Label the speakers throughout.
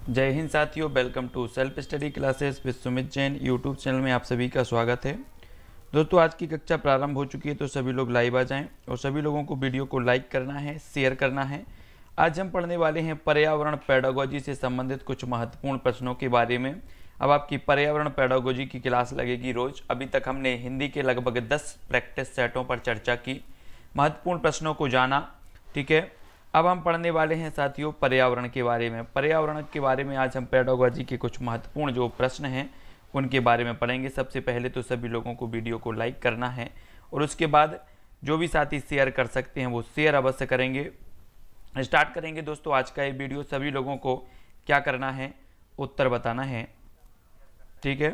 Speaker 1: जय हिंद साथियों, welcome to self study classes with Sumit Jain YouTube channel में आप सभी का स्वागत है। दोस्तों, आज की कक्षा प्रारंभ हो चुकी है, तो सभी लोग लाइव आ जाएं और सभी लोगों को वीडियो को लाइक करना है, शेयर करना है। आज हम पढ़ने वाले हैं पर्यावरण पेडागोजी से संबंधित कुछ महत्वपूर्ण प्रश्नों के बारे में। अब आपकी पर्यावरण पेडागोजी की क्लास लगेगी रोज। अभी तक हमने हिंदी के लगभग 10 प्रैक्टिस सेटों पर चर्चा की, महत्वपूर्ण प्रश्नों को जाना। ठीक है, अब हम पढ़ने वाले हैं साथियों पर्यावरण के बारे में। पर्यावरण के बारे में आज हम पेडागोजी के कुछ महत्वपूर्ण जो प्रश्न हैं उनके बारे में पढ़ेंगे। सबसे पहले तो सभी लोगों को वीडियो को लाइक करना है और उसके बाद जो भी साथी शेयर कर सकते हैं वो शेयर अवश्य करेंगे। स्टार्ट करेंगे दोस्तों आज का ये वीडियो। सभी लोगों को क्या करना है, उत्तर बताना है। ठीक है,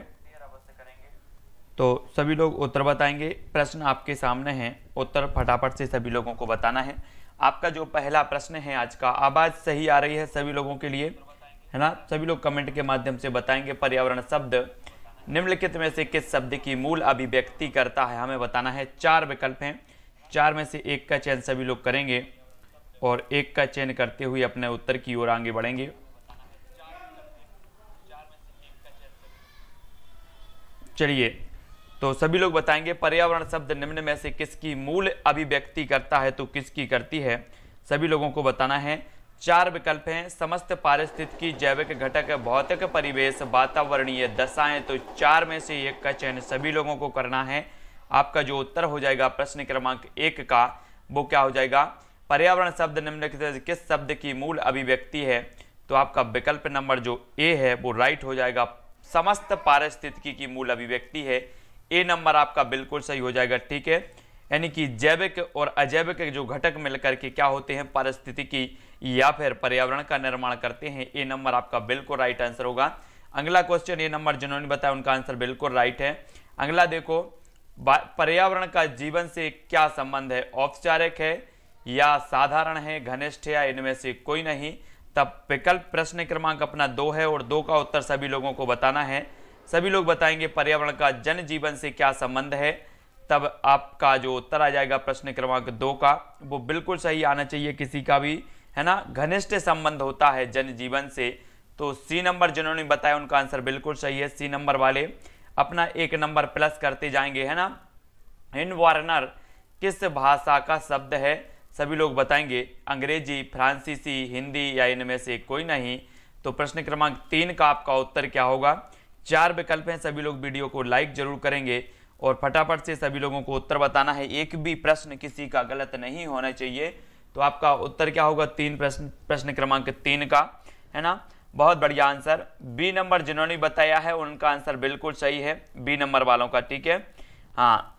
Speaker 1: तो सभी लोग उत्तर बताएंगे। प्रश्न आपके सामने हैं, उत्तर फटाफट से सभी लोगों को बताना है। आपका जो पहला प्रश्न है आज का, आवाज सही आ रही है सभी लोगों के लिए, है ना? सभी लोग कमेंट के माध्यम से बताएंगे। पर्यावरण शब्द निम्नलिखित में से किस शब्द की मूल अभिव्यक्ति करता है, हमें बताना है। 4 विकल्प हैं, 4 में से एक का चयन सभी लोग करेंगे और एक का चयन करते हुए अपने उत्तर की ओर आगे बढ़ेंगे। चलिए, तो सभी लोग बताएंगे पर्यावरण शब्द निम्न में से किसकी मूल अभिव्यक्ति करता है, तो किसकी करती है, सभी लोगों को बताना है। 4 विकल्प हैं, समस्त पारिस्थितिकी, जैविक घटक, भौतिक परिवेश, वातावरणीय दशाएं। तो 4 में से एक का चयन सभी लोगों को करना है। आपका जो उत्तर हो जाएगा प्रश्न क्रमांक 1 का, वो क्या हो जाएगा? पर्यावरण शब्द निम्नलिखित किस शब्द की मूल अभिव्यक्ति है? तो आपका विकल्प नंबर जो ए है वो राइट हो जाएगा। समस्त पारिस्थितिकी की मूल अभिव्यक्ति है। ए नंबर आपका बिल्कुल सही हो जाएगा। ठीक है, यानी कि जैविक और अजैविक जो घटक मिलकर के क्या होते हैं, पारिस्थितिकी या फिर पर्यावरण का निर्माण करते हैं। ए नंबर आपका बिल्कुल राइट आंसर होगा। अगला क्वेश्चन, ए नंबर जिन्होंने बताया उनका आंसर बिल्कुल राइट है। अगला देखो, पर्यावरण का जीवन से क्या संबंध है? औपचारिक है या साधारण है, घनिष्ठ है या इनमें से कोई नहीं? तब विकल्प प्रश्न क्रमांक अपना 2 है और 2 का उत्तर सभी लोगों को बताना है। सभी लोग बताएंगे पर्यावरण का जन जीवन से क्या संबंध है। तब आपका जो उत्तर आ जाएगा प्रश्न क्रमांक 2 का, वो बिल्कुल सही आना चाहिए किसी का भी, है ना? घनिष्ठ संबंध होता है जन जीवन से। तो सी नंबर जिन्होंने बताया उनका आंसर बिल्कुल सही है। सी नंबर वाले अपना 1 नंबर प्लस करते जाएंगे, है ना? इनवार्नर किस भाषा का शब्द है? सभी लोग बताएंगे अंग्रेजी, फ्रांसीसी, हिंदी या इनमें से कोई नहीं। तो प्रश्न क्रमांक 3 का आपका उत्तर क्या होगा? 4 विकल्प हैं, सभी लोग वीडियो को लाइक जरूर करेंगे और फटाफट से सभी लोगों को उत्तर बताना है। एक भी प्रश्न किसी का गलत नहीं होना चाहिए। तो आपका उत्तर क्या होगा? 3 प्रश्न क्रमांक 3 का, है ना? बहुत बढ़िया आंसर। बी नंबर जिन्होंने बताया है उनका आंसर बिल्कुल सही है, बी नंबर वालों का। ठीक है, हाँ,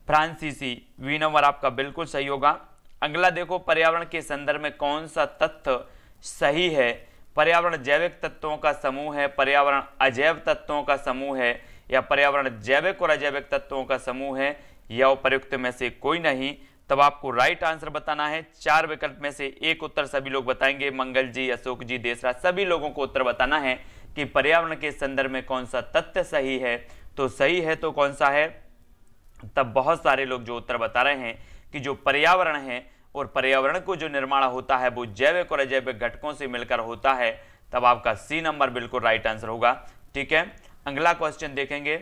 Speaker 1: फ्रांसीसी, बी नंबर आपका बिल्कुल सही होगा। अगला देखो, पर्यावरण के संदर्भ में कौन सा तथ्य सही है? पर्यावरण जैविक तत्वों का समूह है, पर्यावरण अजैव तत्वों का समूह है, या पर्यावरण जैविक और अजैविक तत्वों का समूह है, या उपर्युक्त में से कोई नहीं? तब आपको राइट आंसर बताना है। 4 विकल्प में से एक उत्तर सभी लोग बताएंगे। मंगल जी, अशोक जी, देसराज, सभी लोगों को उत्तर बताना है कि पर्यावरण के संदर्भ में कौन सा तथ्य सही है। तो सही है तो कौन सा है? तब बहुत सारे लोग जो उत्तर बता रहे हैं कि जो पर्यावरण है और पर्यावरण को जो निर्माण होता है वो जैविक और अजैविक घटकों से मिलकर होता है। तब आपका सी नंबर बिल्कुल राइट आंसर होगा। ठीक है, अगला क्वेश्चन देखेंगे।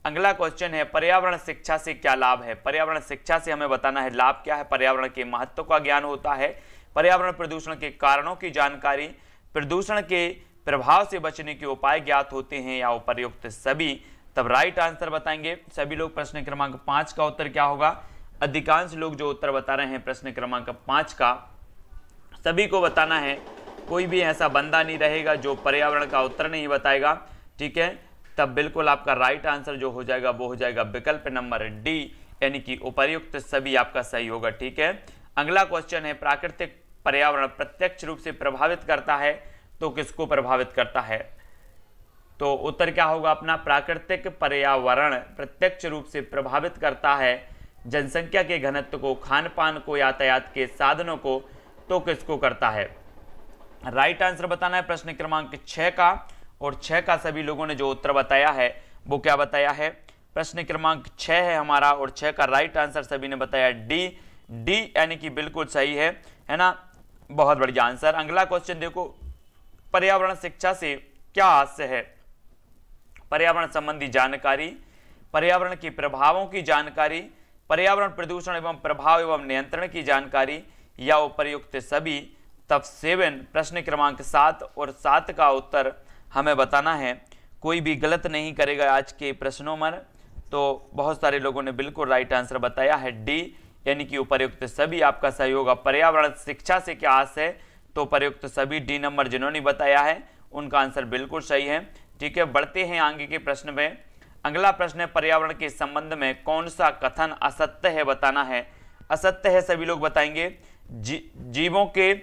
Speaker 1: अगला क्वेश्चन है, पर्यावरण शिक्षा से क्या लाभ है? पर्यावरण शिक्षा से हमें बताना है लाभ क्या है। पर्यावरण के महत्व का ज्ञान होता है, पर्यावरण प्रदूषण के कारणों की जानकारी, प्रदूषण के प्रभाव से बचने के उपाय ज्ञात होते हैं, या उपर्युक्त सभी? तब राइट आंसर बताएंगे सभी लोग। प्रश्न क्रमांक 5 का उत्तर क्या होगा? अधिकांश लोग जो उत्तर बता रहे हैं प्रश्न क्रमांक 5 का, सभी को बताना है। कोई भी ऐसा बंदा नहीं रहेगा जो पर्यावरण का उत्तर नहीं बताएगा। ठीक है, तब बिल्कुल आपका राइट आंसर जो हो जाएगा वो हो जाएगा विकल्प नंबर डी, यानी कि उपर्युक्त सभी आपका सही होगा। ठीक है, अगला क्वेश्चन है, प्राकृतिक पर्यावरण प्रत्यक्ष रूप से प्रभावित करता है तो किसको प्रभावित करता है? तो उत्तर क्या होगा अपना? प्राकृतिक पर्यावरण प्रत्यक्ष रूप से प्रभावित करता है जनसंख्या के घनत्व को, खान पान को, यातायात के साधनों को। तो किसको करता है? राइट आंसर बताना है प्रश्न क्रमांक 6 का, और 6 का सभी लोगों ने जो उत्तर बताया है वो क्या बताया है? प्रश्न क्रमांक 6 है हमारा और 6 का राइट आंसर सभी ने बताया डी, डी यानी कि बिल्कुल सही है ना? बहुत बढ़िया आंसर। अगला क्वेश्चन देखो, पर्यावरण शिक्षा से क्या आशय है? पर्यावरण संबंधी जानकारी, पर्यावरण के प्रभावों की जानकारी, पर्यावरण प्रदूषण एवं प्रभाव एवं नियंत्रण की जानकारी, या उपर्युक्त सभी। तब 7 प्रश्न क्रमांक 7 और 7 का उत्तर हमें बताना है। कोई भी गलत नहीं करेगा आज के प्रश्नों में। तो बहुत सारे लोगों ने बिल्कुल राइट आंसर बताया है डी, यानी कि उपर्युक्त सभी आपका सही होगा। पर्यावरण शिक्षा से क्या आशय है? तो उपर्युक्त सभी डी नंबर जिन्होंने बताया है उनका आंसर बिल्कुल सही है। ठीक है, बढ़ते हैं आगे के प्रश्न में। अगला प्रश्न है, पर्यावरण के संबंध में कौन सा कथन असत्य है बताना है। असत्य है सभी लोग बताएंगे। जीवों के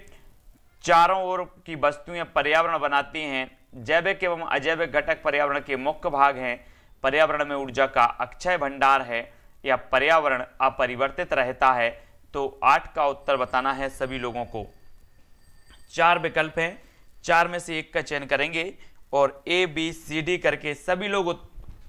Speaker 1: चारों ओर की वस्तुएं पर्यावरण बनाती हैं। जैविक एवं अजैविक घटक पर्यावरण के मुख्य भाग हैं। पर्यावरण में ऊर्जा का अक्षय भंडार है, या पर्यावरण अपरिवर्तित रहता है। तो 8 का उत्तर बताना है सभी लोगों को। 4 विकल्प हैं, 4 में से 1 का चयन करेंगे और ए बी सी डी करके सभी लोग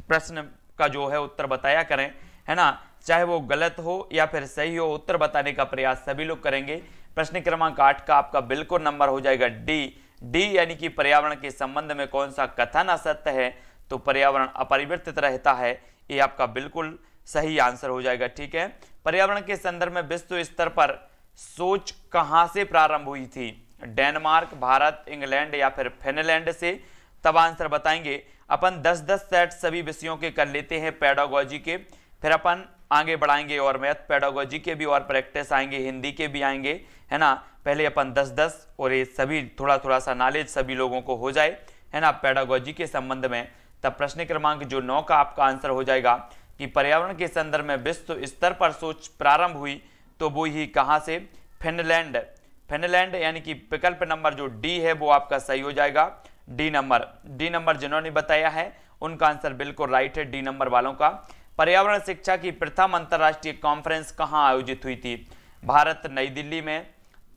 Speaker 1: प्रश्न का जो है उत्तर बताया करें, है ना। चाहे वो गलत हो या फिर सही हो, उत्तर बताने का प्रयास सभी लोग करेंगे। प्रश्न क्रमांक 8 का आपका बिल्कुल नंबर हो जाएगा डी, यानी कि पर्यावरण के संबंध में कौन सा कथन असत्य है? तो पर्यावरण अपरिवर्तित रहता है, ये आपका बिल्कुल सही आंसर हो जाएगा। ठीक है, पर्यावरण के संदर्भ में विश्व स्तर पर सोच कहां से प्रारंभ हुई थी? डेनमार्क, भारत, इंग्लैंड या फिर फिनलैंड से? तब आंसर बताएंगे। अपन 10-10 सेट सभी विषयों के कर लेते हैं पेडागोजी के, फिर अपन आगे बढ़ाएंगे और मैथ पेडागोजी के भी और प्रैक्टिस आएंगे, हिंदी के भी आएंगे, है ना। पहले अपन 10-10 और ये सभी थोड़ा थोड़ा सा नॉलेज सभी लोगों को हो जाए, है ना, पेडागोजी के संबंध में। तब प्रश्न क्रमांक जो 9 का आपका आंसर हो जाएगा कि पर्यावरण के संदर्भ में विश्व स्तर पर सोच प्रारंभ हुई, तो वो ही कहां से? फिनलैंड, यानी कि विकल्प नंबर जो डी है वो आपका सही हो जाएगा। डी नंबर जिन्होंने बताया है उनका आंसर बिल्कुल राइट है, डी नंबर वालों का। पर्यावरण शिक्षा की प्रथम अंतर्राष्ट्रीय कॉन्फ्रेंस कहां आयोजित हुई थी? भारत नई दिल्ली में,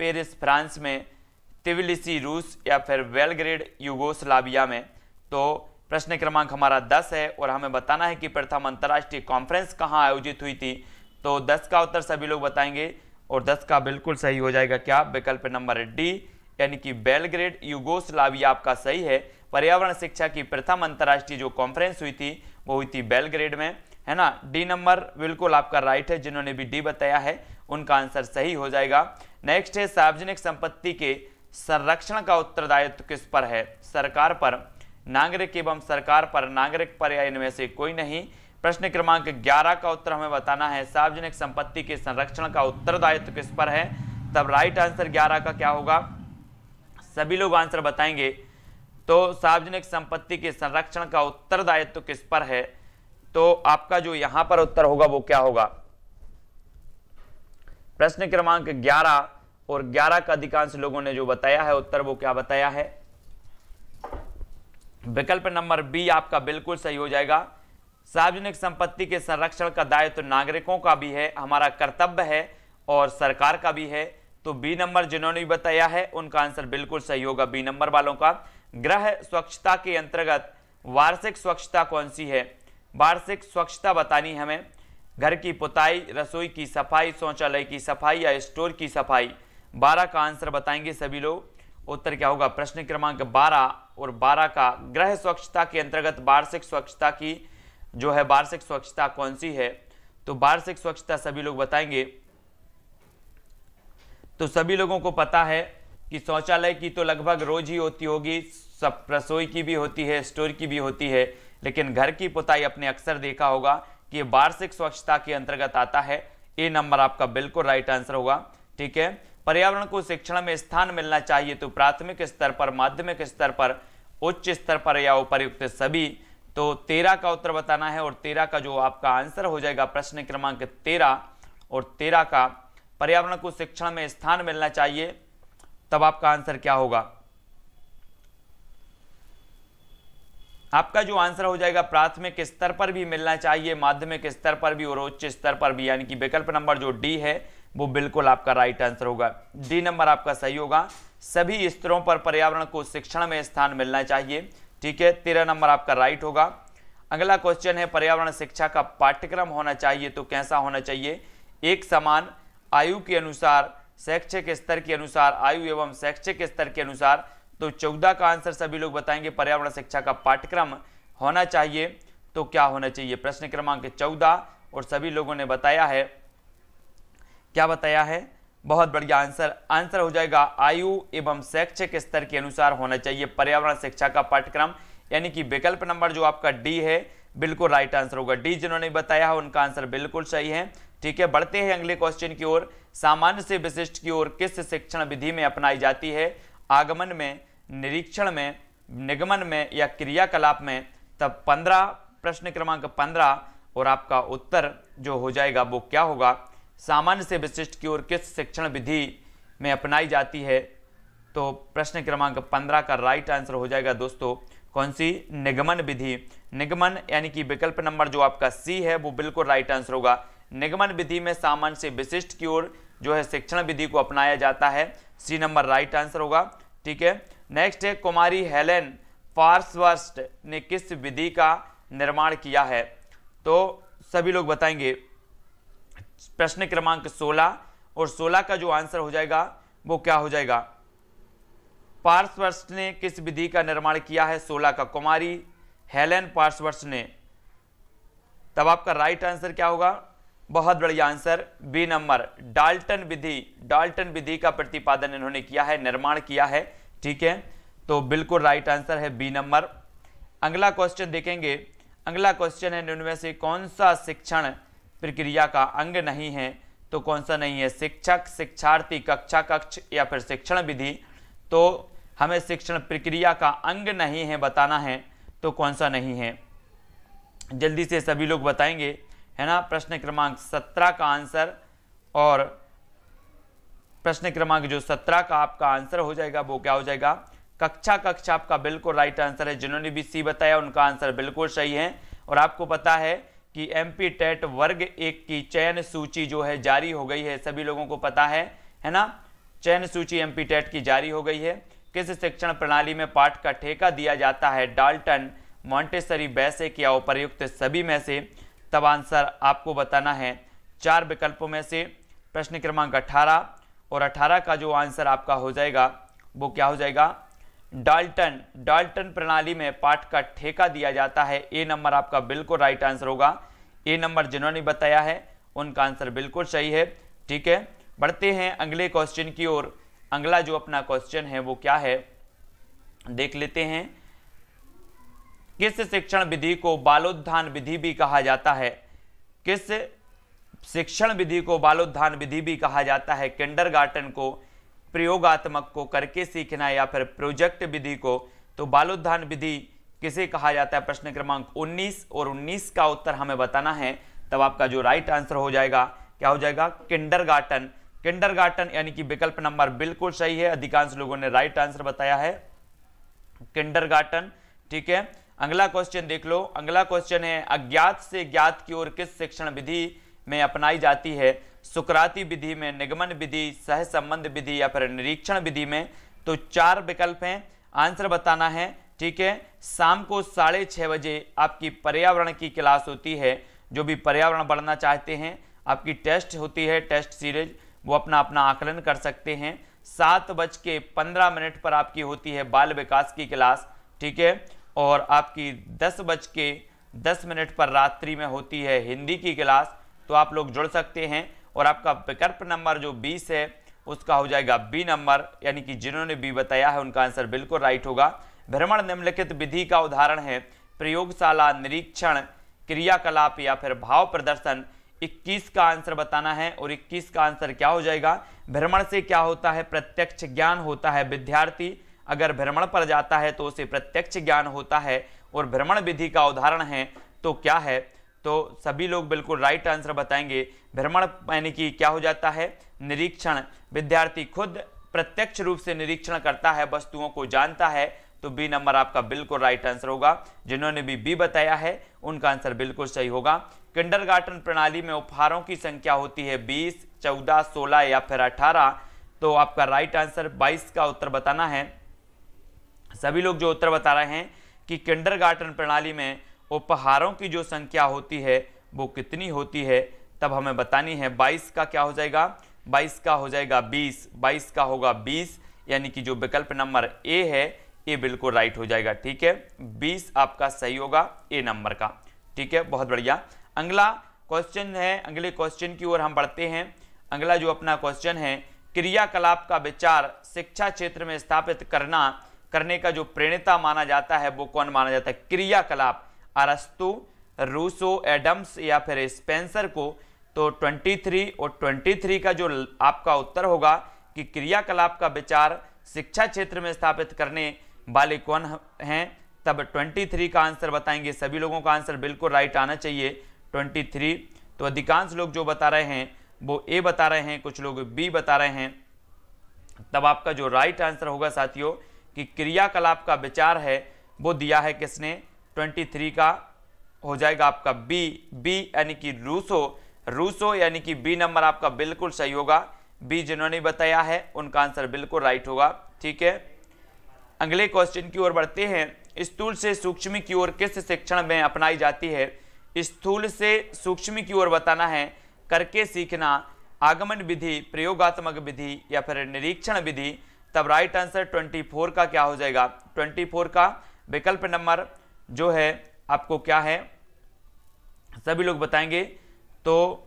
Speaker 1: पेरिस फ्रांस में, तिबिलिसी रूस या फिर बेलग्रेड यूगोस्लाविया में? तो प्रश्न क्रमांक हमारा 10 है और हमें बताना है कि प्रथम अंतर्राष्ट्रीय कॉन्फ्रेंस कहां आयोजित हुई थी। तो 10 का उत्तर सभी लोग बताएंगे और 10 का बिल्कुल सही हो जाएगा क्या? विकल्प नंबर डी, यानी कि बेलग्रेड यूगोस्लाविया आपका सही है। पर्यावरण शिक्षा की प्रथम अंतर्राष्ट्रीय जो कॉन्फ्रेंस हुई थी वो हुई थी बेलग्रेड में, है ना। डी नंबर बिल्कुल आपका राइट है, जिन्होंने भी डी बताया है उनका आंसर सही हो जाएगा। नेक्स्ट है, सार्वजनिक संपत्ति के संरक्षण का उत्तरदायित्व किस पर है? सरकार पर, नागरिक एवं सरकार पर, नागरिक पर, या इनमें से कोई नहीं। प्रश्न क्रमांक 11 का उत्तर हमें बताना है, सार्वजनिक संपत्ति के संरक्षण का उत्तरदायित्व किस पर है? तब राइट आंसर 11 का क्या होगा? सभी लोग आंसर बताएंगे। तो सार्वजनिक संपत्ति के संरक्षण का उत्तरदायित्व किस पर है? तो आपका जो यहां पर उत्तर होगा वो क्या होगा? प्रश्न क्रमांक 11 और 11 का अधिकांश लोगों ने जो बताया है उत्तर वो क्या बताया है? विकल्प नंबर बी आपका बिल्कुल सही हो जाएगा। सार्वजनिक संपत्ति के संरक्षण का दायित्व नागरिकों का भी है, हमारा कर्तव्य है, और सरकार का भी है। तो बी नंबर जिन्होंने बताया है उनका आंसर बिल्कुल सही होगा, बी नंबर वालों का। गृह स्वच्छता के अंतर्गत वार्षिक स्वच्छता कौन सी है? वार्षिक स्वच्छता बतानी हमें। घर की पुताई, रसोई की सफाई, शौचालय की सफाई या स्टोर की सफाई? 12 का आंसर बताएंगे सभी लोग। उत्तर क्या होगा? प्रश्न क्रमांक 12 और 12 का गृह स्वच्छता के अंतर्गत वार्षिक स्वच्छता की जो है वार्षिक स्वच्छता कौन सी है? तो वार्षिक स्वच्छता सभी लोग बताएंगे। तो सभी लोगों को पता है कि शौचालय की तो लगभग रोज ही होती होगी, सब रसोई की भी होती है, स्टोर की भी होती है, लेकिन घर की पुताई आपने अक्सर देखा होगा कि ये वार्षिक स्वच्छता के अंतर्गत आता है। ए नंबर आपका बिल्कुल राइट आंसर होगा। ठीक है, पर्यावरण को शिक्षण में स्थान मिलना चाहिए तो प्राथमिक स्तर पर, माध्यमिक स्तर पर, उच्च स्तर पर या उपर्युक्त सभी? तो 13 का उत्तर बताना है और 13 का जो आपका आंसर हो जाएगा प्रश्न क्रमांक 13 और 13 का पर्यावरण को शिक्षण में स्थान मिलना चाहिए, तब आपका आंसर क्या होगा? आपका जो आंसर हो जाएगा प्राथमिक स्तर पर भी मिलना चाहिए, माध्यमिक स्तर पर भी और उच्च स्तर पर भी, यानी कि विकल्प नंबर जो डी है वो बिल्कुल आपका राइट आंसर होगा। डी नंबर आपका सही होगा। सभी स्तरों पर पर्यावरण को शिक्षण में स्थान मिलना चाहिए। ठीक है, 13 नंबर आपका राइट होगा। अगला क्वेश्चन है, पर्यावरण शिक्षा का पाठ्यक्रम होना चाहिए तो कैसा होना चाहिए? एक समान, आयु के अनुसार, शैक्षिक स्तर के अनुसार, आयु एवं शैक्षिक स्तर के अनुसार, तो 14 का आंसर सभी लोग बताएंगे पर्यावरण शिक्षा का पाठ्यक्रम होना चाहिए, तो क्या होना चाहिए? प्रश्न क्रमांक 14 और सभी लोगों ने बताया है, क्या बताया है? बहुत बढ़िया आंसर। आंसर हो जाएगा आयु एवं शैक्षिक स्तर के अनुसार होना चाहिए पर्यावरण शिक्षा का पाठ्यक्रम, यानी कि विकल्प नंबर जो आपका डी है बिल्कुल राइट आंसर होगा। डी जिन्होंने बताया है उनका आंसर बिल्कुल सही है। ठीक है, बढ़ते हैं अगले क्वेश्चन की ओर। सामान्य से विशिष्ट की ओर किस शिक्षण विधि में अपनाई जाती है? आगमन में, निरीक्षण में, निगमन में या क्रियाकलाप में? तब 15 प्रश्न क्रमांक 15 और आपका उत्तर जो हो जाएगा वो क्या होगा? सामान्य से विशिष्ट की ओर किस शिक्षण विधि में अपनाई जाती है? तो प्रश्न क्रमांक 15 का राइट आंसर हो जाएगा दोस्तों कौन सी? निगमन विधि। निगमन यानी कि विकल्प नंबर जो आपका सी है वो बिल्कुल राइट आंसर होगा। निगमन विधि में सामान्य से विशिष्ट की ओर जो है शिक्षण विधि को अपनाया जाता है, सी नंबर राइट आंसर होगा। ठीक है, नेक्स्ट है कुमारी हेलेन फार्सवर्स्ट ने किस विधि का निर्माण किया है? तो सभी लोग बताएंगे प्रश्न क्रमांक 16 और 16 का जो आंसर हो जाएगा वो क्या हो जाएगा? फार्सवर्स्ट ने किस विधि का निर्माण किया है? 16 का कुमारी हेलेन फार्सवर्स्ट ने। तब आपका राइट आंसर क्या होगा? बहुत बढ़िया आंसर बी नंबर, डाल्टन विधि। डाल्टन विधि का प्रतिपादन इन्होंने किया है, निर्माण किया है। ठीक है, तो बिल्कुल राइट आंसर है बी नंबर। अगला क्वेश्चन देखेंगे। अगला क्वेश्चन है निम्न में से कौन सा शिक्षण प्रक्रिया का अंग नहीं है? तो कौन सा नहीं है? शिक्षक, शिक्षार्थी, कक्षा कक्ष या फिर शिक्षण विधि? तो हमें शिक्षण प्रक्रिया का अंग नहीं है बताना है, तो कौन सा नहीं है? जल्दी से सभी लोग बताएंगे, है ना। प्रश्न क्रमांक 17 का आंसर और प्रश्न क्रमांक जो 17 का आपका आंसर हो जाएगा वो क्या हो जाएगा? कक्षा कक्ष आपका बिल्कुल राइट आंसर है। जिन्होंने भी सी बताया उनका आंसर बिल्कुल सही है। और आपको पता है कि एमपी टेट वर्ग 1 की चयन सूची जो है जारी हो गई है, सभी लोगों को पता है ना। चयन सूची एमपी टेट की जारी हो गई है। किस शिक्षण प्रणाली में पाठ का ठेका दिया जाता है? डाल्टन, मॉन्टेसरी, बेसिक या उपर्युक्त सभी में से? तब आंसर आपको बताना है 4 विकल्पों में से। प्रश्न क्रमांक 18 और 18 का जो आंसर आपका हो जाएगा वो क्या हो जाएगा? डाल्टन। डाल्टन प्रणाली में पाठ का ठेका दिया जाता है, ए नंबर आपका बिल्कुल राइट आंसर होगा। ए नंबर जिन्होंने बताया है उनका आंसर बिल्कुल सही है। ठीक है, बढ़ते हैं अगले क्वेश्चन की ओर। अगला जो अपना क्वेश्चन है वो क्या है देख लेते हैं। किस शिक्षण विधि को बालोत्थान विधि भी कहा जाता है? किस शिक्षण विधि को बालोत्थान विधि भी कहा जाता है? किंडरगार्टन को, प्रयोगात्मक को, करके सीखना या फिर प्रोजेक्ट विधि को? तो बालोत्थान विधि किसे कहा जाता है? प्रश्न क्रमांक 19 और 19 का उत्तर हमें बताना है। तब आपका जो राइट आंसर हो जाएगा क्या हो जाएगा? किंडरगार्टन। किंडरगार्टन यानी कि विकल्प नंबर बिल्कुल सही है। अधिकांश लोगों ने राइट आंसर बताया है किंडरगार्टन। ठीक है, अगला क्वेश्चन देख लो। अगला क्वेश्चन है अज्ञात से ज्ञात की ओर किस शिक्षण विधि में अपनाई जाती है? सुकराती विधि में, निगमन विधि, सहसंबंध विधि या फिर निरीक्षण विधि में? तो 4 विकल्प हैं, आंसर बताना है। ठीक है, शाम को 6:30 बजे आपकी पर्यावरण की क्लास होती है। जो भी पर्यावरण पढ़ना चाहते हैं, आपकी टेस्ट होती है, टेस्ट सीरीज, वो अपना अपना आकलन कर सकते हैं। 7:15 पर आपकी होती है बाल विकास की क्लास। ठीक है, और आपकी 10:10 पर रात्रि में होती है हिंदी की क्लास। तो आप लोग जुड़ सकते हैं। और आपका विकल्प नंबर जो 20 है उसका हो जाएगा बी नंबर, यानी कि जिन्होंने बी बताया है उनका आंसर बिल्कुल राइट होगा। भ्रमण निम्नलिखित विधि का उदाहरण है? प्रयोगशाला, निरीक्षण, क्रियाकलाप या फिर भाव प्रदर्शन? 21 का आंसर बताना है। और 21 का आंसर क्या हो जाएगा? भ्रमण से क्या होता है? प्रत्यक्ष ज्ञान होता है। विद्यार्थी अगर भ्रमण पर जाता है तो उसे प्रत्यक्ष ज्ञान होता है। और भ्रमण विधि का उदाहरण है तो क्या है? तो सभी लोग बिल्कुल राइट आंसर बताएंगे। भ्रमण यानी कि क्या हो जाता है? निरीक्षण। विद्यार्थी खुद प्रत्यक्ष रूप से निरीक्षण करता है, वस्तुओं को जानता है। तो बी नंबर आपका बिल्कुल राइट आंसर होगा। जिन्होंने भी बी बताया है उनका आंसर बिल्कुल सही होगा। किंडरगार्टन प्रणाली में उपहारों की संख्या होती है 20, 14, 16 या फिर 18? तो आपका राइट आंसर 22 का उत्तर बताना है। सभी लोग जो उत्तर बता रहे हैं कि किंडरगार्टन प्रणाली में उपहारों की जो संख्या होती है वो कितनी होती है, तब हमें बतानी है। 22 का क्या हो जाएगा? 22 का हो जाएगा 20, 22 का होगा 20, यानी कि जो विकल्प नंबर ए है ये बिल्कुल राइट हो जाएगा। ठीक है, 20 आपका सही होगा ए नंबर का। ठीक है, बहुत बढ़िया। अगला क्वेश्चन है, अगले क्वेश्चन की ओर हम बढ़ते हैं। अगला जो अपना क्वेश्चन है, क्रियाकलाप का विचार शिक्षा क्षेत्र में स्थापित करने का जो प्रणेता माना जाता है वो कौन माना जाता है? क्रियाकलाप, अरस्तु, रूसो, एडम्स या फिर स्पेंसर को। तो 23 और 23 का जो आपका उत्तर होगा कि क्रियाकलाप का विचार शिक्षा क्षेत्र में स्थापित करने वाले कौन हैं, तब 23 का आंसर बताएंगे। सभी लोगों का आंसर बिल्कुल राइट आना चाहिए 23। तो अधिकांश लोग जो बता रहे हैं वो ए बता रहे हैं, कुछ लोग बी बता रहे हैं। तब आपका जो राइट आंसर होगा साथियों कि क्रियाकलाप का विचार है वो दिया है किसने? 23 का हो जाएगा आपका बी यानी कि रूसो यानी कि बी नंबर आपका बिल्कुल सही होगा। बी जिन्होंने बताया है उनका आंसर बिल्कुल राइट होगा। ठीक है, अगले क्वेश्चन की ओर बढ़ते हैं। स्थूल से सूक्ष्म की ओर किस शिक्षण में अपनाई जाती है? स्थूल से सूक्ष्म की ओर बताना है, करके सीखना, आगमन विधि, प्रयोगात्मक विधि या फिर निरीक्षण विधि। तब राइट आंसर 24 का क्या हो जाएगा? 24 का विकल्प नंबर जो है आपको क्या है, सभी लोग बताएंगे। तो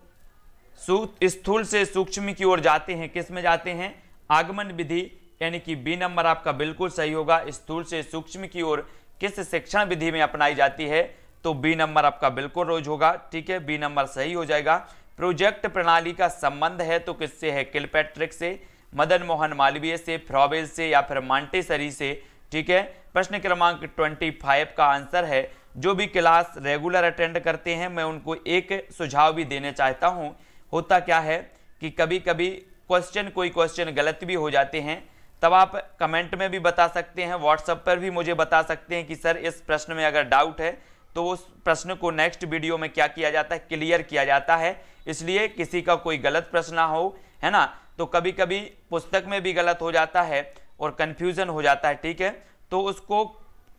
Speaker 1: स्थूल से सूक्ष्म की ओर जाते हैं, किस में जाते हैं? आगमन विधि, यानी कि बी नंबर आपका बिल्कुल सही होगा। स्थूल से सूक्ष्म की ओर किस शिक्षण विधि में अपनाई जाती है? तो बी नंबर आपका बिल्कुल रोज होगा। ठीक है, बी नंबर सही हो जाएगा। प्रोजेक्ट प्रणाली का संबंध है तो किससे है? किलपैट्रिक से, मदन मोहन मालवीय से, फ्रॉबेल से या फिर मॉन्टेसरी से। ठीक है, प्रश्न क्रमांक 25 का आंसर है जो भी क्लास रेगुलर अटेंड करते हैं मैं उनको एक सुझाव भी देना चाहता हूं। होता क्या है कि कभी कभी कोई क्वेश्चन गलत भी हो जाते हैं, तब आप कमेंट में भी बता सकते हैं, व्हाट्सएप पर भी मुझे बता सकते हैं कि सर इस प्रश्न में अगर डाउट है तो उस प्रश्न को नेक्स्ट वीडियो में क्या किया जाता है? क्लियर किया जाता है। इसलिए किसी का कोई गलत प्रश्न ना हो, है ना। तो कभी कभी पुस्तक में भी गलत हो जाता है और कंफ्यूजन हो जाता है। ठीक है, तो उसको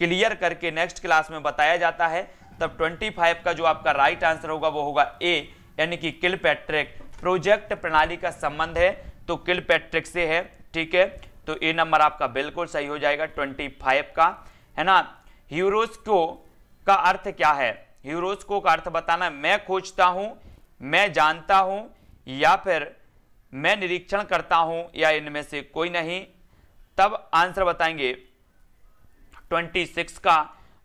Speaker 1: क्लियर करके नेक्स्ट क्लास में बताया जाता है। तब 25 का जो आपका राइट आंसर होगा वो होगा ए, यानी कि किलपैट्रिक। प्रोजेक्ट प्रणाली का संबंध है तो किलपैट्रिक से है। ठीक है, तो ए नंबर आपका बिल्कुल सही हो जाएगा 25 का, है ना। ह्यूरोस्को का अर्थ क्या है? ह्यूरोस्को का अर्थ बताना, मैं खोजता हूं, मैं जानता हूं या फिर मैं निरीक्षण करता हूं या इनमें से कोई नहीं। तब आंसर बताएंगे 26 का,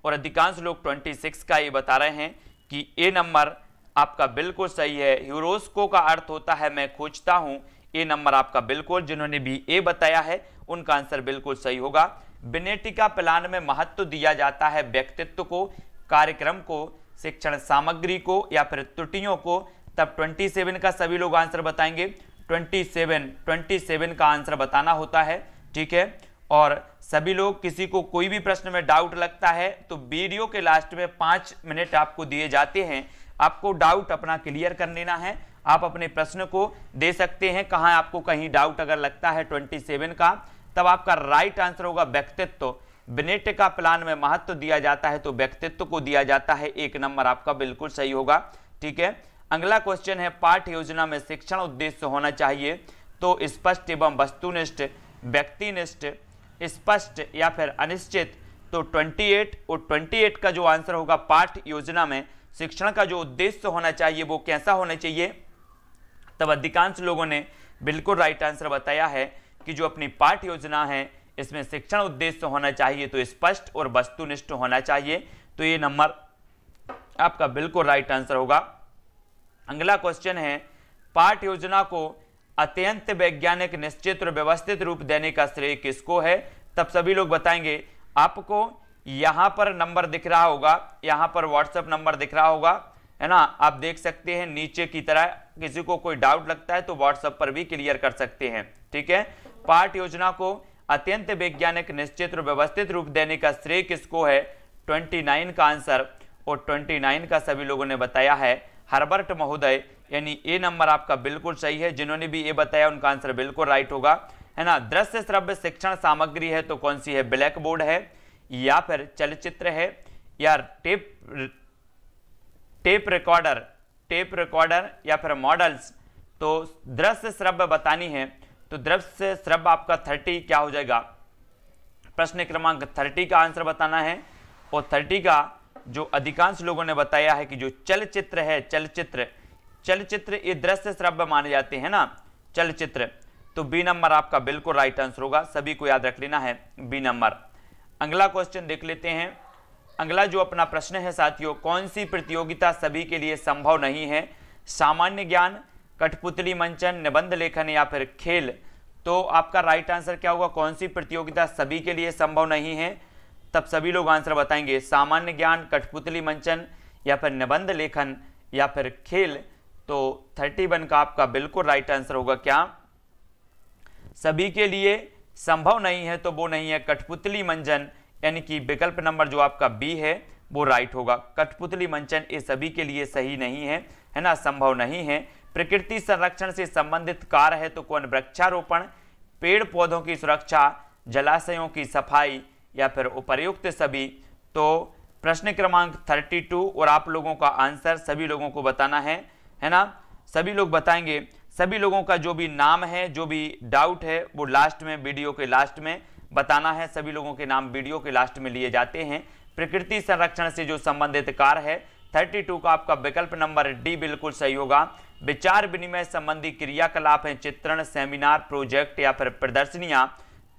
Speaker 1: और अधिकांश लोग 26 का ये बता रहे हैं कि ए नंबर आपका बिल्कुल सही है। ह्यूरोस्को का अर्थ होता है मैं खोजता हूं। ए नंबर आपका बिल्कुल, जिन्होंने भी ए बताया है उनका आंसर बिल्कुल सही होगा। बेनेटिका प्लान में महत्व दिया जाता है व्यक्तित्व को, कार्यक्रम को, शिक्षण सामग्री को या फिर त्रुटियों को। तब 27 का सभी लोग आंसर बताएंगे। 27 का आंसर बताना होता है। ठीक है, और सभी लोग, किसी को कोई भी प्रश्न में डाउट लगता है तो वीडियो के लास्ट में 5 मिनट आपको दिए जाते हैं, आपको डाउट अपना क्लियर कर लेना है। आप अपने प्रश्न को दे सकते हैं, कहाँ आपको कहीं डाउट अगर लगता है 27 का, तब आपका राइट आंसर होगा व्यक्तित्व। बेनेटिका प्लान में महत्व दिया जाता है तो व्यक्तित्व को दिया जाता है, एक नंबर आपका बिल्कुल सही होगा। ठीक है, अगला क्वेश्चन है, पाठ्य योजना में शिक्षण उद्देश्य होना चाहिए तो स्पष्ट एवं वस्तुनिष्ठ, व्यक्तिनिष्ठ, स्पष्ट या फिर अनिश्चित। तो 28 और 28 का जो आंसर होगा, पाठ्य योजना में शिक्षण का जो उद्देश्य होना चाहिए वो कैसा होना चाहिए? तब अधिकांश लोगों ने बिल्कुल राइट आंसर बताया है कि जो अपनी पाठ्य योजना है इसमें शिक्षण उद्देश्य होना चाहिए तो स्पष्ट और वस्तुनिष्ठ होना चाहिए। तो ये नंबर आपका बिल्कुल राइट आंसर होगा। अगला क्वेश्चन है, पाठ्य योजना को अत्यंत वैज्ञानिक, निश्चित और व्यवस्थित रूप देने का श्रेय किसको है? तब सभी लोग बताएंगे। आपको यहां पर नंबर दिख रहा होगा, यहां पर व्हाट्सएप नंबर दिख रहा होगा, है ना, आप देख सकते हैं नीचे की तरह। किसी को कोई डाउट लगता है तो व्हाट्सएप पर भी क्लियर कर सकते हैं। ठीक है, पाठ्य योजना को अत्यंत वैज्ञानिक, निश्चित और व्यवस्थित रूप देने का श्रेय किसको है? 29 का आंसर, और 29 का सभी लोगों ने बताया है हर्बर्ट महोदय, यानी ए नंबर आपका बिल्कुल सही है। जिन्होंने भी ए बताया उनका आंसर बिल्कुल राइट होगा, है ना। दृश्य श्रव्य शिक्षण सामग्री है तो कौन सी है? ब्लैक बोर्ड है या फिर चलचित्र है या टेप रिकॉर्डर या फिर मॉडल्स। तो दृश्य श्रव्य बतानी है तो दृश्य श्रव्य आपका 30 क्या हो जाएगा, प्रश्न क्रमांक 30 का आंसर बताना है। और 30 का जो अधिकांश लोगों ने बताया है कि जो चलचित्र है, चलचित्र ये दृश्य श्रव्य माने जाते हैं ना, चलचित्र, तो बी नंबर आपका बिल्कुल राइट आंसर होगा। सभी को याद रख लेना है बी नंबर। अगला क्वेश्चन देख लेते हैं। अगला जो अपना प्रश्न है साथियों, कौन सी प्रतियोगिता सभी के लिए संभव नहीं है, सामान्य ज्ञान, कठपुतली मंचन, निबंध लेखन या फिर खेल। तो आपका राइट आंसर क्या होगा, कौन सी प्रतियोगिता सभी के लिए संभव नहीं है, तब सभी लोग आंसर बताएंगे सामान्य ज्ञान, कठपुतली मंचन या फिर निबंध लेखन या फिर खेल। तो 31 का आपका बिल्कुल राइट आंसर होगा क्या, सभी के लिए संभव नहीं है, तो वो नहीं है कठपुतली मंचन, यानी कि विकल्प नंबर जो आपका बी है वो राइट होगा। कठपुतली मंचन ये सभी के लिए सही नहीं है, है ना, संभव नहीं है। प्रकृति संरक्षण से संबंधित कार्य है तो कौन, वृक्षारोपण, पेड़ पौधों की सुरक्षा, जलाशयों की सफाई या फिर उपर्युक्त सभी। तो प्रश्न क्रमांक 32 और आप लोगों का आंसर सभी लोगों को बताना है ना, सभी लोग बताएंगे। सभी लोगों का जो भी नाम है, जो भी डाउट है वो लास्ट में, वीडियो के लास्ट में बताना है। सभी लोगों के नाम वीडियो के लास्ट में लिए जाते हैं। प्रकृति संरक्षण से जो संबंधित कार्य है 32 का आपका विकल्प नंबर डी बिल्कुल सही होगा। विचार विनिमय संबंधी क्रियाकलाप है, चित्रण, सेमिनार, प्रोजेक्ट या फिर प्रदर्शनियां,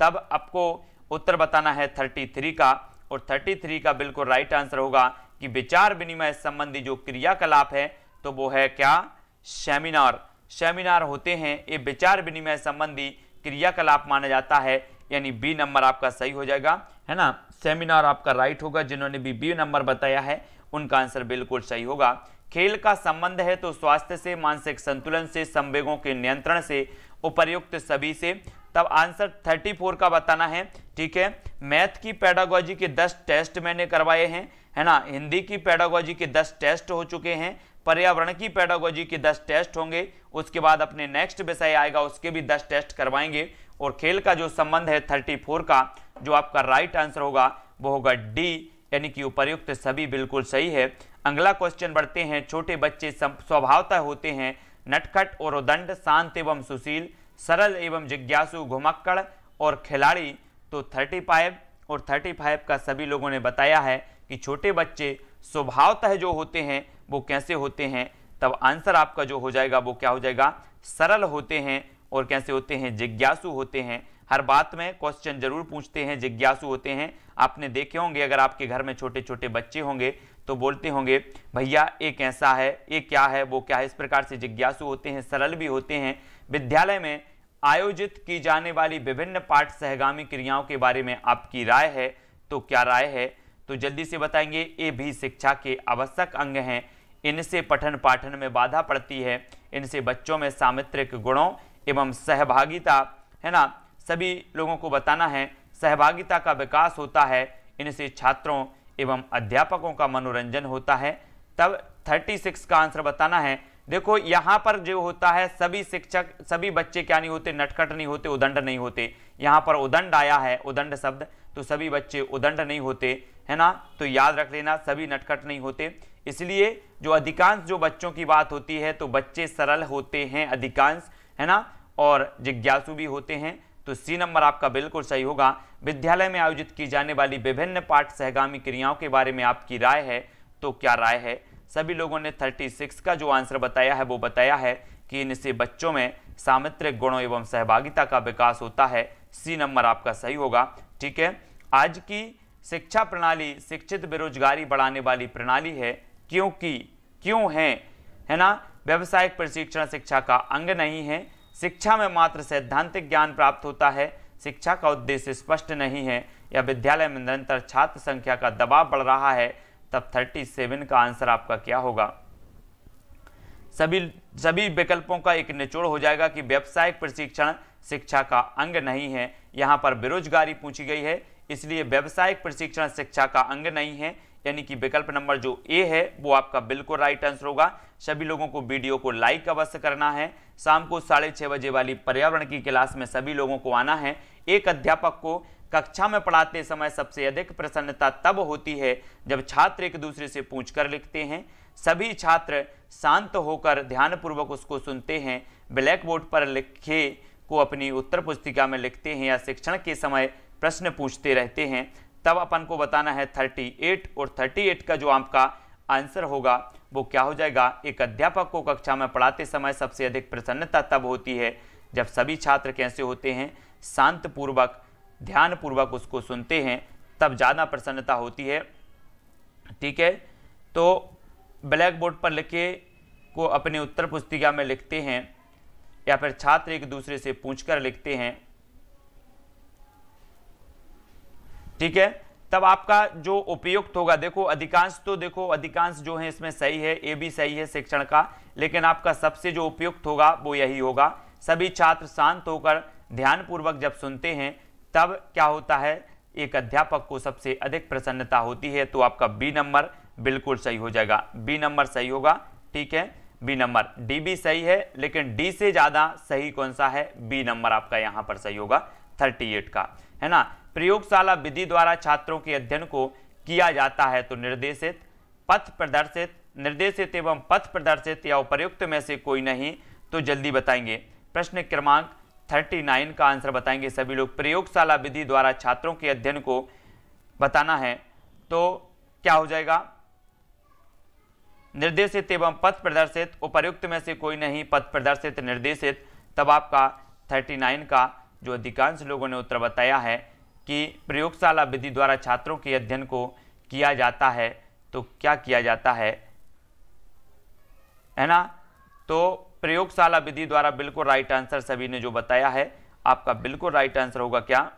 Speaker 1: तब आपको उत्तर बताना है 33 का। और 33 का बिल्कुल राइट आंसर होगा कि विचार विनिमय संबंधी जो क्रियाकलाप है तो वो है क्या, सेमिनार होते हैं, ये विचार विनिमय संबंधी क्रियाकलाप माना जाता है, यानी बी नंबर आपका सही हो जाएगा, है ना, सेमिनार आपका राइट होगा। जिन्होंने भी बी नंबर बताया है उनका आंसर बिल्कुल सही होगा। खेल का संबंध है तो स्वास्थ्य से, मानसिक संतुलन से, संवेगों के नियंत्रण से, उपर्युक्त सभी से, तब आंसर 34 का बताना है। ठीक है, मैथ की पेडागोजी के 10 टेस्ट मैंने करवाए हैं, है ना, हिंदी की पेडागोजी के 10 टेस्ट हो चुके हैं, पर्यावरण की पेडागोजी के 10 टेस्ट होंगे, उसके बाद अपने नेक्स्ट विषय आएगा उसके भी 10 टेस्ट करवाएंगे। और खेल का जो संबंध है 34 का जो आपका राइट आंसर होगा वो होगा डी, यानी कि उपर्युक्त सभी बिल्कुल सही है। अगला क्वेश्चन बढ़ते हैं। छोटे बच्चे स्वभावतः होते हैं नटखट और उदंड, शांत एवं सुशील, सरल एवं जिज्ञासु, घुमक्कड़ और खिलाड़ी। तो 35 और 35 का सभी लोगों ने बताया है कि छोटे बच्चे स्वभावतः जो होते हैं वो कैसे होते हैं, तब आंसर आपका जो हो जाएगा वो क्या हो जाएगा, सरल होते हैं और कैसे होते हैं, जिज्ञासु होते हैं। हर बात में क्वेश्चन जरूर पूछते हैं, जिज्ञासु होते हैं। आपने देखे होंगे अगर आपके घर में छोटे छोटे बच्चे होंगे तो बोलते होंगे भैया ये कैसा है, ये क्या है, वो क्या है, इस प्रकार से जिज्ञासु होते हैं, सरल भी होते हैं। विद्यालय में आयोजित की जाने वाली विभिन्न पाठ सहगामी क्रियाओं के बारे में आपकी राय है, तो क्या राय है, तो जल्दी से बताएंगे। ये भी शिक्षा के आवश्यक अंग हैं, इनसे पठन पाठन में बाधा पड़ती है, इनसे बच्चों में सामित्रिक गुणों एवं सहभागिता, है ना, सभी लोगों को बताना है, सहभागिता का विकास होता है, इनसे छात्रों एवं अध्यापकों का मनोरंजन होता है। तब 36 का आंसर बताना है। देखो यहाँ पर जो होता है सभी शिक्षक, सभी बच्चे क्या नहीं होते, नटखट नहीं होते, उदंड नहीं होते। यहाँ पर उदंड आया है, उदंड शब्द, तो सभी बच्चे उदंड नहीं होते, है ना, तो याद रख लेना सभी नटखट नहीं होते। इसलिए जो अधिकांश जो बच्चों की बात होती है तो बच्चे सरल होते हैं अधिकांश, है ना, और जिज्ञासु भी होते हैं। तो सी नंबर आपका बिल्कुल सही होगा। विद्यालय में आयोजित की जाने वाली विभिन्न पाठ सहगामी क्रियाओं के बारे में आपकी राय है, तो क्या राय है। सभी लोगों ने 36 का जो आंसर बताया है वो बताया है कि इनसे बच्चों में सामित्रिक गुणों एवं सहभागिता का विकास होता है। सी नंबर आपका सही होगा। ठीक है, आज की शिक्षा प्रणाली शिक्षित बेरोजगारी बढ़ाने वाली प्रणाली है, क्योंकि क्यों है ना, व्यावसायिक प्रशिक्षण शिक्षा का अंग नहीं है, शिक्षा में मात्र सैद्धांतिक ज्ञान प्राप्त होता है, शिक्षा का उद्देश्य स्पष्ट नहीं है, या विद्यालय में निरंतर छात्र संख्या का दबाव बढ़ रहा है। तब 37 का आंसर आपका क्या होगा। सभी विकल्पों का एक निचोड़ हो जाएगा कि व्यावसायिक प्रशिक्षण शिक्षा का अंग नहीं है। यहाँ पर बेरोजगारी पूछी गई है, इसलिए व्यावसायिक प्रशिक्षण शिक्षा का अंग नहीं है, यानी कि विकल्प नंबर जो ए है वो आपका बिल्कुल राइट आंसर होगा। सभी लोगों को वीडियो को लाइक अवश्य करना है। शाम को 6:30 बजे वाली पर्यावरण की क्लास में सभी लोगों को आना है। एक अध्यापक को कक्षा में पढ़ाते समय सबसे अधिक प्रसन्नता तब होती है जब छात्र एक दूसरे से पूछकर लिखते हैं, सभी छात्र शांत होकर ध्यानपूर्वक उसको सुनते हैं, ब्लैक बोर्ड पर लिखे को अपनी उत्तर पुस्तिका में लिखते हैं या शिक्षण के समय प्रश्न पूछते रहते हैं, तब अपन को बताना है 38, और 38 का जो आपका आंसर होगा वो क्या हो जाएगा। एक अध्यापक को कक्षा में पढ़ाते समय सबसे अधिक प्रसन्नता तब होती है जब सभी छात्र कैसे होते हैं, शांतपूर्वक ध्यानपूर्वक उसको सुनते हैं, तब ज़्यादा प्रसन्नता होती है। ठीक है, तो ब्लैक बोर्ड पर लिखे को अपने उत्तर पुस्तिका में लिखते हैं या फिर छात्र एक दूसरे से पूछकर लिखते हैं। ठीक है, तब आपका जो उपयुक्त होगा, देखो अधिकांश जो है इसमें सही है, ए भी सही है शिक्षण का, लेकिन आपका सबसे जो उपयुक्त होगा वो यही होगा। सभी छात्र शांत होकर ध्यानपूर्वक जब सुनते हैं तब क्या होता है, एक अध्यापक को सबसे अधिक प्रसन्नता होती है। तो आपका बी नंबर बिल्कुल सही हो जाएगा, बी नंबर सही होगा। ठीक है, बी नंबर, डी भी सही है, लेकिन डी से ज़्यादा सही कौन सा है, बी नंबर आपका यहाँ पर सही होगा 38 का, है ना। प्रयोगशाला विधि द्वारा छात्रों के अध्ययन को किया जाता है तो निर्देशित, पथ प्रदर्शित, निर्देशित एवं पथ प्रदर्शित या उपर्युक्त में से कोई नहीं, तो जल्दी बताएंगे। प्रश्न क्रमांक 39 का आंसर बताएंगे सभी लोग। प्रयोगशाला विधि द्वारा छात्रों के अध्ययन को बताना है तो क्या हो जाएगा, निर्देशित एवं पथ प्रदर्शित, उपर्युक्त में से कोई नहीं, पथ प्रदर्शित, निर्देशित। तब आपका 39 का जो अधिकांश लोगों ने उत्तर बताया है कि प्रयोगशाला विधि द्वारा छात्रों के अध्ययन को किया जाता है, तो क्या किया जाता है ना। तो प्रयोगशाला विधि द्वारा बिल्कुल राइट आंसर सभी ने जो बताया है, आपका बिल्कुल राइट आंसर होगा क्या,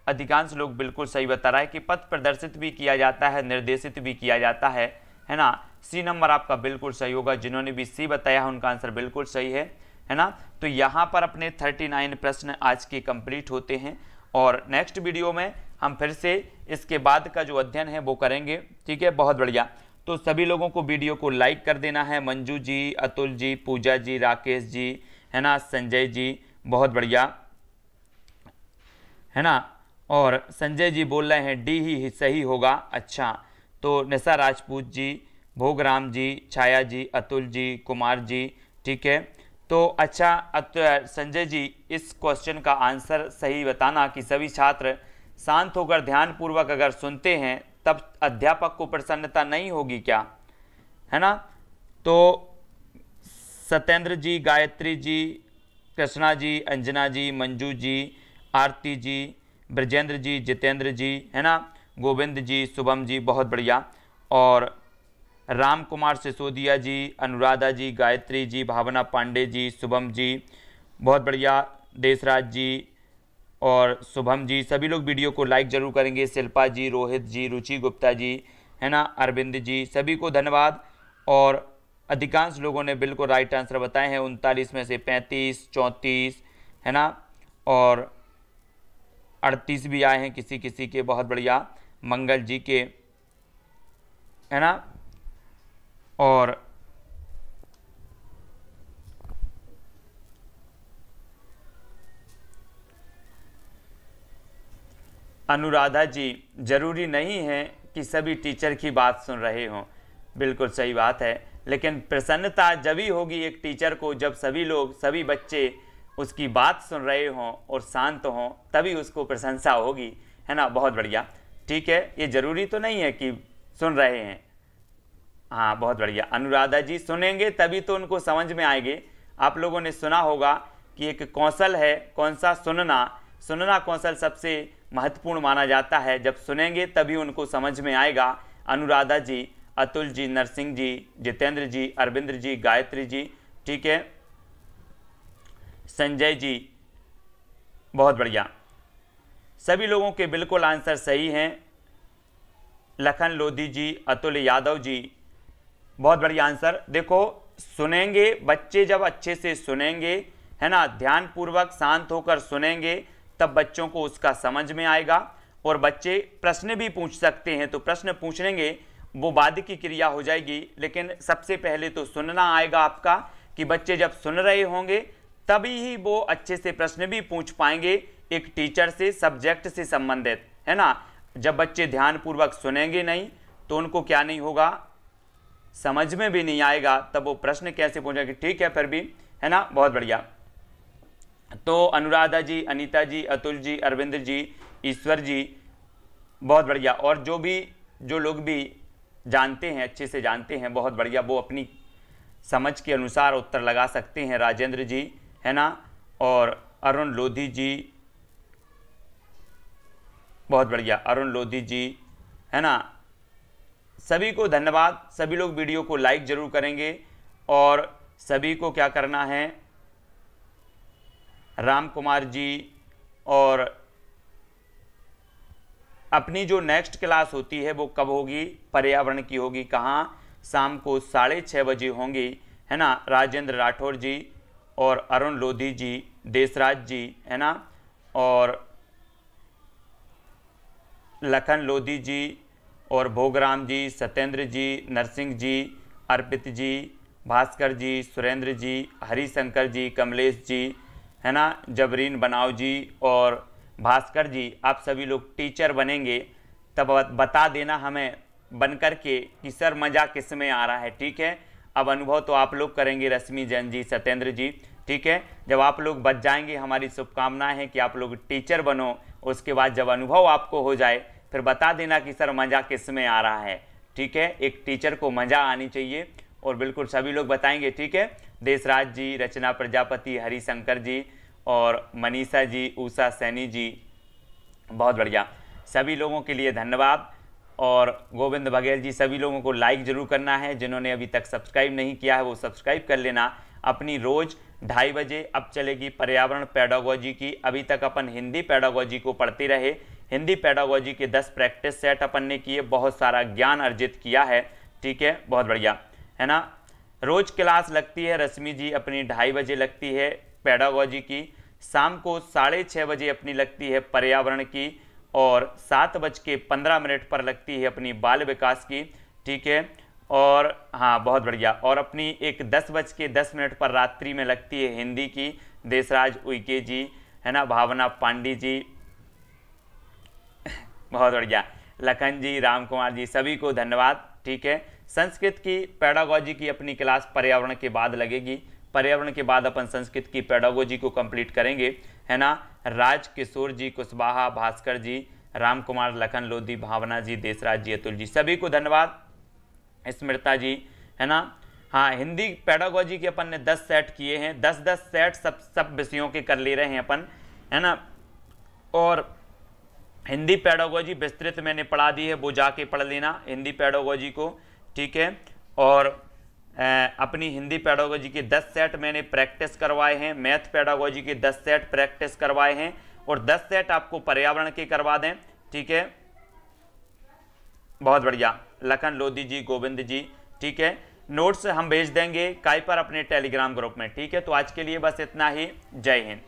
Speaker 1: अधिकांश लोग बिल्कुल सही बता रहा है कि पथ प्रदर्शित भी किया जाता है, निर्देशित भी किया जाता है ना। सी नंबर आपका बिल्कुल सही होगा। जिन्होंने भी सी बताया है उनका आंसर बिल्कुल सही है ना। तो यहाँ पर अपने 39 प्रश्न आज के कंप्लीट होते हैं और नेक्स्ट वीडियो में हम फिर से इसके बाद का जो अध्ययन है वो करेंगे। ठीक है, बहुत बढ़िया। तो सभी लोगों को वीडियो को लाइक कर देना है। मंजू जी, अतुल जी, पूजा जी, राकेश जी, है ना, संजय जी, बहुत बढ़िया, है ना। और संजय जी बोल रहे हैं डी ही सही होगा। अच्छा, तो निशा राजपूत जी, भोगराम जी, छाया जी, अतुल जी, कुमार जी, ठीक है। तो अच्छा संजय जी, इस क्वेश्चन का आंसर सही बताना कि सभी छात्र शांत होकर ध्यानपूर्वक अगर सुनते हैं तब अध्यापक को प्रसन्नता नहीं होगी क्या, है ना। तो सत्येंद्र जी, गायत्री जी, कृष्णा जी, अंजना जी, मंजू जी, आरती जी, ब्रजेंद्र जी, जितेंद्र जी, है ना, गोविंद जी, शुभम जी, बहुत बढ़िया। और राम कुमार सिसोदिया जी, अनुराधा जी, गायत्री जी, भावना पांडे जी, शुभम जी, बहुत बढ़िया, देशराज जी और शुभम जी, सभी लोग वीडियो को लाइक जरूर करेंगे। शिल्पा जी, रोहित जी, रुचि गुप्ता जी, है ना, अरविंद जी, सभी को धन्यवाद। और अधिकांश लोगों ने बिल्कुल राइट आंसर बताए हैं, 39 में से 35, 34, है ना, और 38 भी आए हैं किसी किसी के, बहुत बढ़िया, मंगल जी के, है ना। और अनुराधा जी, जरूरी नहीं है कि सभी टीचर की बात सुन रहे हों, बिल्कुल सही बात है, लेकिन प्रसन्नता जभी होगी एक टीचर को जब सभी बच्चे उसकी बात सुन रहे हों और शांत हों, तभी उसको प्रशंसा होगी, है ना। बहुत बढ़िया, ठीक है, ये जरूरी तो नहीं है कि सुन रहे हैं। हाँ, बहुत बढ़िया अनुराधा जी, सुनेंगे तभी तो उनको समझ में आएंगे। आप लोगों ने सुना होगा कि एक कौशल है, कौन सा, सुनना कौशल सबसे महत्वपूर्ण माना जाता है। जब सुनेंगे तभी उनको समझ में आएगा। अनुराधा जी, अतुल जी, नरसिंह जी, जितेंद्र जी, अरविंद जी, गायत्री जी, ठीक है, संजय जी, बहुत बढ़िया, सभी लोगों के बिल्कुल आंसर सही हैं। लखन लोधी जी, अतुल यादव जी, बहुत बढ़िया आंसर। देखो, सुनेंगे बच्चे, जब अच्छे से सुनेंगे, है ना, ध्यानपूर्वक शांत होकर सुनेंगे, तब बच्चों को उसका समझ में आएगा। और बच्चे प्रश्न भी पूछ सकते हैं, तो प्रश्न पूछेंगे वो बाद की क्रिया हो जाएगी, लेकिन सबसे पहले तो सुनना आएगा आपका, कि बच्चे जब सुन रहे होंगे तभी ही वो अच्छे से प्रश्न भी पूछ पाएंगे एक टीचर से, सब्जेक्ट से संबंधित, है ना। जब बच्चे ध्यानपूर्वक सुनेंगे नहीं तो उनको क्या नहीं होगा, समझ में भी नहीं आएगा, तब वो प्रश्न कैसे पूछेंगे। ठीक है, फिर भी, है ना, बहुत बढ़िया। तो अनुराधा जी, अनीता जी, अतुल जी, अरविंद जी, ईश्वर जी, बहुत बढ़िया। और जो लोग भी जानते हैं, अच्छे से जानते हैं, बहुत बढ़िया, वो अपनी समझ के अनुसार उत्तर लगा सकते हैं। राजेंद्र जी, है ना, और अरुण लोधी जी, बहुत बढ़िया, अरुण लोधी जी, है ना। सभी को धन्यवाद। सभी लोग वीडियो को लाइक जरूर करेंगे और सभी को क्या करना है, राम कुमार जी, और अपनी जो नेक्स्ट क्लास होती है वो कब होगी, पर्यावरण की होगी, कहाँ, शाम को 6:30 बजे होंगी, है ना। राजेंद्र राठौर जी और अरुण लोधी जी, देशराज जी, है ना, और लखन लोधी जी और भोगराम जी, सत्येंद्र जी, नरसिंह जी, अर्पित जी, भास्कर जी, सुरेंद्र जी, हरिशंकर जी, कमलेश जी, है ना, जबरीन बनाव जी और भास्कर जी, आप सभी लोग टीचर बनेंगे तब बता देना हमें बन कर के कि सर मज़ा किस में आ रहा है, ठीक है। अब अनुभव तो आप लोग करेंगे, रश्मि जैन जी, सत्येंद्र जी, ठीक है। जब आप लोग बच जाएंगे, हमारी शुभकामनाएं हैं कि आप लोग टीचर बनो। उसके बाद जब अनुभव आपको हो जाए फिर बता देना कि सर मज़ा किस में आ रहा है, ठीक है। एक टीचर को मज़ा आनी चाहिए और बिल्कुल सभी लोग बताएंगे, ठीक है। देशराज जी, रचना प्रजापति, हरिशंकर जी और मनीषा जी, उषा सैनी जी, बहुत बढ़िया, सभी लोगों के लिए धन्यवाद। और गोविंद बघेल जी, सभी लोगों को लाइक जरूर करना है। जिन्होंने अभी तक सब्सक्राइब नहीं किया है वो सब्सक्राइब कर लेना। अपनी रोज़ 2:30 बजे अब चलेगी पर्यावरण पेडागोजी की। अभी तक अपन हिंदी पेडागोजी को पढ़ते रहे। हिंदी पेडागोजी के 10 प्रैक्टिस सेट अपन ने किए, बहुत सारा ज्ञान अर्जित किया है, ठीक है, बहुत बढ़िया, है ना। रोज क्लास लगती है, रश्मि जी अपनी 2:30 बजे लगती है पेडागोजी की। शाम को 6:30 बजे अपनी लगती है पर्यावरण की और 7:15 पर लगती है अपनी बाल विकास की, ठीक है। और हाँ, बहुत बढ़िया, और अपनी एक 10:10 पर रात्रि में लगती है हिंदी की। देशराज उइके जी, है ना, भावना पांडे जी, बहुत बढ़िया, लखन जी, राम कुमार जी, सभी को धन्यवाद, ठीक है। संस्कृत की पेडागोजी की अपनी क्लास पर्यावरण के बाद लगेगी। पर्यावरण के बाद अपन संस्कृत की पेडागोजी को कंप्लीट करेंगे, है ना। राज किशोर जी, कुशवाहा, भास्कर जी, राम कुमार, लखन लोधी, भावना जी, देशराज जी, अतुल जी, सभी को धन्यवाद। स्मृता जी, है ना। हाँ, हिंदी पेडागोजी के अपन ने 10 सेट किए हैं, 10-10 सेट सब विषयों के कर ले रहे हैं अपन, है ना। और हिंदी पेडागोजी विस्तृत मैंने पढ़ा दी है, वो जाके पढ़ लेना हिंदी पेडागोजी को, ठीक है। और अपनी हिंदी पेडागोजी के 10 सेट मैंने प्रैक्टिस करवाए हैं, मैथ पेडागोजी के 10 सेट प्रैक्टिस करवाए हैं और 10 सेट आपको पर्यावरण के करवा दें, ठीक है, बहुत बढ़िया, लखन लोधी जी, गोविंद जी, ठीक है। नोट्स हम भेज देंगे काय पर अपने टेलीग्राम ग्रुप में, ठीक है। तो आज के लिए बस इतना ही, जय हिंद।